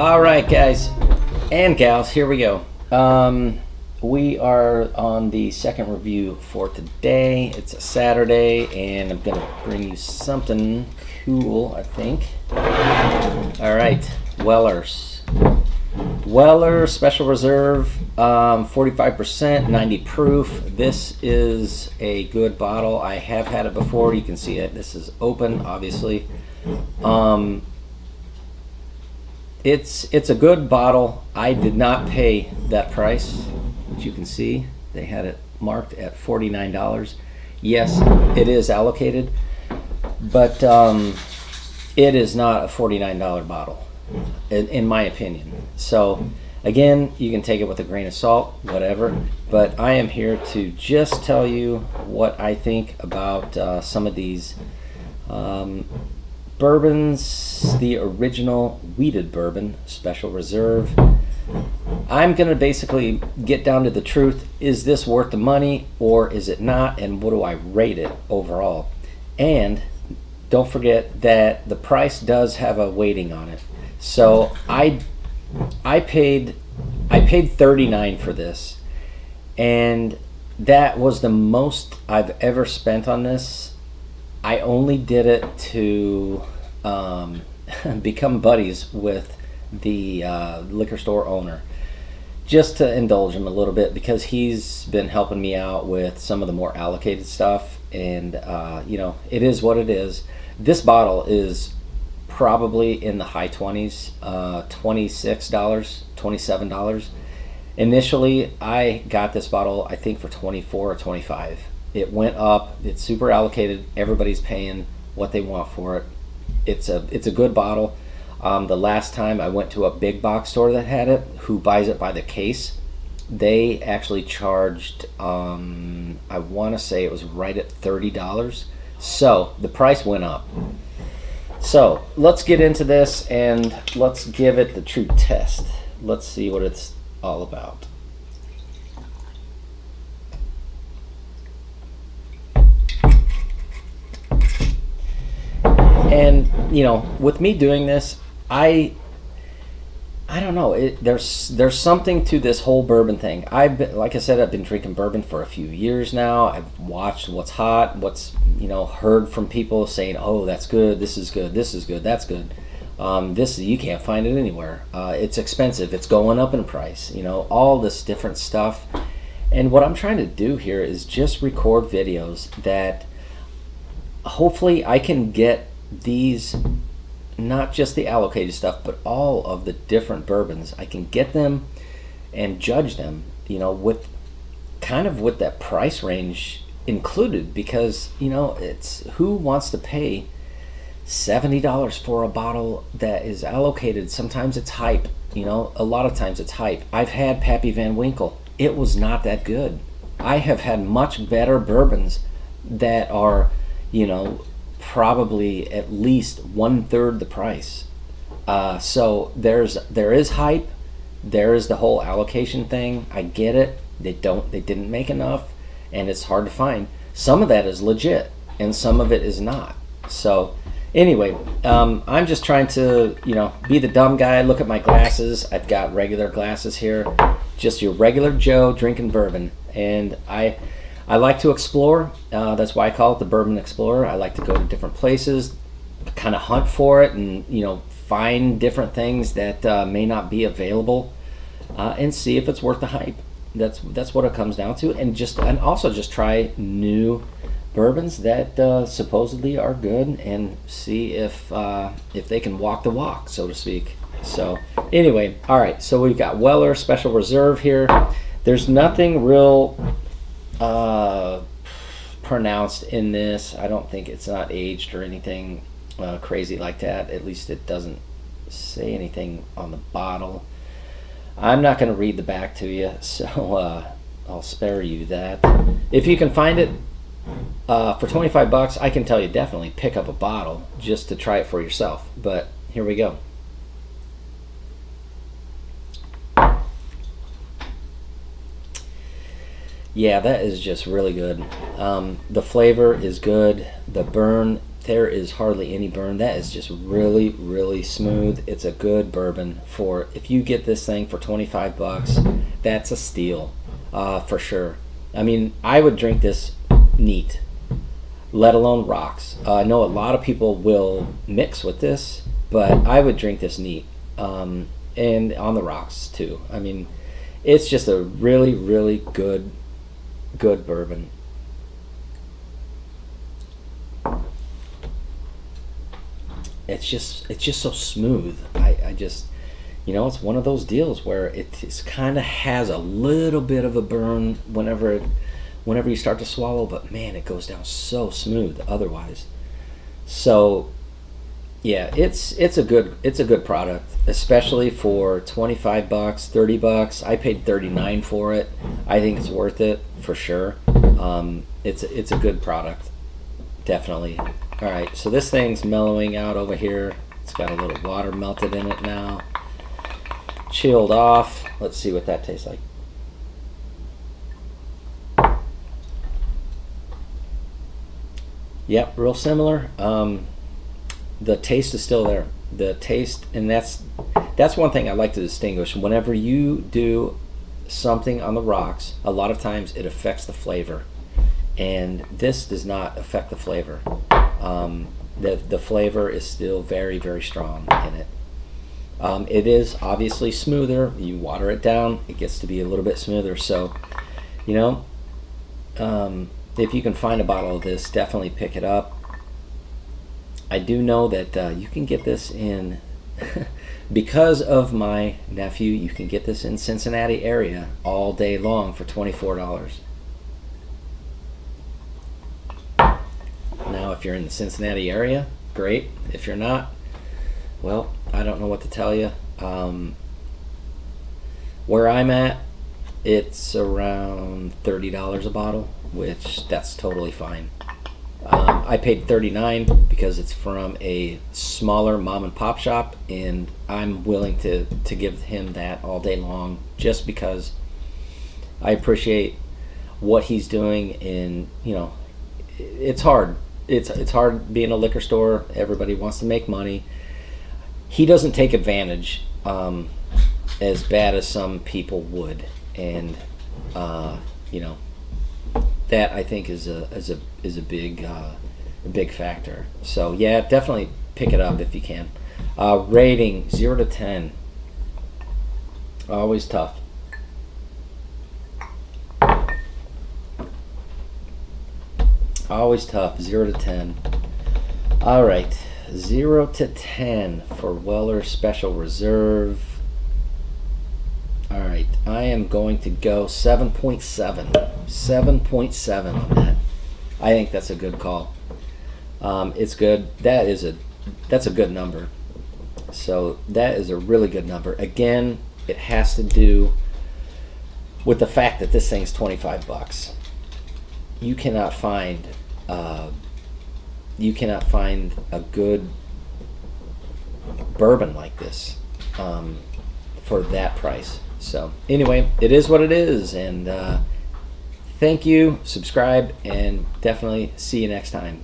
All right, guys and gals, here we go. We are on the second review for today. It's a Saturday, and I'm going to bring you something cool, I think. All right, Weller's Special Reserve, 45%, 90 proof. This is a good bottle. I have had it before. You can see it. This is open, obviously. It's a good bottle. I did not pay that price, which you can see. They had it marked at $49. Yes, it is allocated, but it is not a $49 bottle, in my opinion. So, again, you can take it with a grain of salt, whatever. But I am here to just tell you what I think about some of these bourbons, the original wheated bourbon, Special Reserve. I'm going to basically get down to the truth. Is this worth the money or is it not? And what do I rate it overall? And don't forget that the price does have a weighting on it. So I paid $39 for this, and that was the most I've ever spent on this. I only did it to become buddies with the liquor store owner, just to indulge him a little bit, because he's been helping me out with some of the more allocated stuff, and it is what it is. This bottle is probably in the high 20s, $26, $27. Initially, I got this bottle, I think, for $24 or $25. It went up. It's super allocated. Everybody's paying what they want for it. It's a good bottle. The last time I went to a big box store that had it, who buys it by the case, they actually charged, I want to say it was right at $30. So the price went up. So let's get into this and let's give it the true test. Let's see what it's all about. And with me doing this, I don't know. There's something to this whole bourbon thing. Like I said, I've been drinking bourbon for a few years now. I've watched what's hot, what's heard from people saying, "Oh, that's good. This is good. This is good. That's good." This you can't find it anywhere. It's expensive. It's going up in price. All this different stuff. And what I'm trying to do here is just record videos that hopefully I can get these, not just the allocated stuff, but all of the different bourbons. I can get them and judge them, with that price range included, because it's, who wants to pay $70 for a bottle that is allocated? Sometimes it's hype, a lot of times it's hype. I've had Pappy Van Winkle. It was not that good. I have had much better bourbons that are, probably at least 1/3 the price. So there is hype. There is the whole allocation thing. I get it. They didn't make enough, and it's hard to find. Some of that is legit, and some of it is not. So anyway, I'm just trying to be the dumb guy. Look at my glasses. I've got regular glasses here, just your regular Joe drinking bourbon, and I like to explore. That's why I call it the Bourbon Explorer. I like to go to different places, kind of hunt for it, and find different things that may not be available, and see if it's worth the hype. That's what it comes down to, and also just try new bourbons that supposedly are good, and see if they can walk the walk, so to speak. So anyway, all right. So we've got Weller Special Reserve here. There's nothing real pronounced in this. I don't think it's not aged or anything crazy like that. At least it doesn't say anything on the bottle. I'm not going to read the back to you, so I'll spare you that. If you can find it for $25, I can tell you definitely pick up a bottle just to try it for yourself. But here we go. Yeah, that is just really good. The flavor is good. The burn there is hardly any burn. That is just really, really smooth. It's a good bourbon. For if you get this thing for 25 bucks, that's a steal, for sure. I mean, I would drink this neat, let alone rocks. I know a lot of people will mix with this, but I would drink this neat, and on the rocks too. I mean, it's just a really, really good bourbon. It's just so smooth. I just, it's one of those deals where it kind of has a little bit of a burn whenever you start to swallow, but man, it goes down so smooth otherwise. So yeah, it's a good product, especially for 25 bucks, 30 bucks. I paid 39 for it. I think it's worth it for sure. It's a good product, definitely. All right, so this thing's mellowing out over here. It's got a little water melted in it now. Chilled off. Let's see what that tastes like. Yep, real similar. The taste is still there. The taste, and that's one thing I like to distinguish. Whenever you do something on the rocks, a lot of times it affects the flavor, and this does not affect the flavor. The flavor is still very, very strong in it. It is obviously smoother. You water it down, it gets to be a little bit smoother. So, if you can find a bottle of this, definitely pick it up. I do know that you can get this in, because of my nephew, you can get this in Cincinnati area all day long for $24. Now, if you're in the Cincinnati area, great. If you're not, well, I don't know what to tell you. Where I'm at, it's around $30 a bottle, which that's totally fine. I paid $39 because it's from a smaller mom and pop shop, and I'm willing to give him that all day long, just because I appreciate what he's doing. And it's hard. It's hard being a liquor store. Everybody wants to make money. He doesn't take advantage as bad as some people would, and that I think is a big factor. So yeah, definitely pick it up if you can. Rating 0 to 10. Always tough. Always tough. 0 to 10. All right, 0 to 10 for Weller Special Reserve. All right, I am going to go 7.7. 7.7 on that. I think that's a good call. It's good. That's a good number. So that is a really good number. Again, it has to do with the fact that this thing's 25 bucks. You cannot find a good bourbon like this for that price. So anyway, it is what it is, and thank you, subscribe, and definitely see you next time.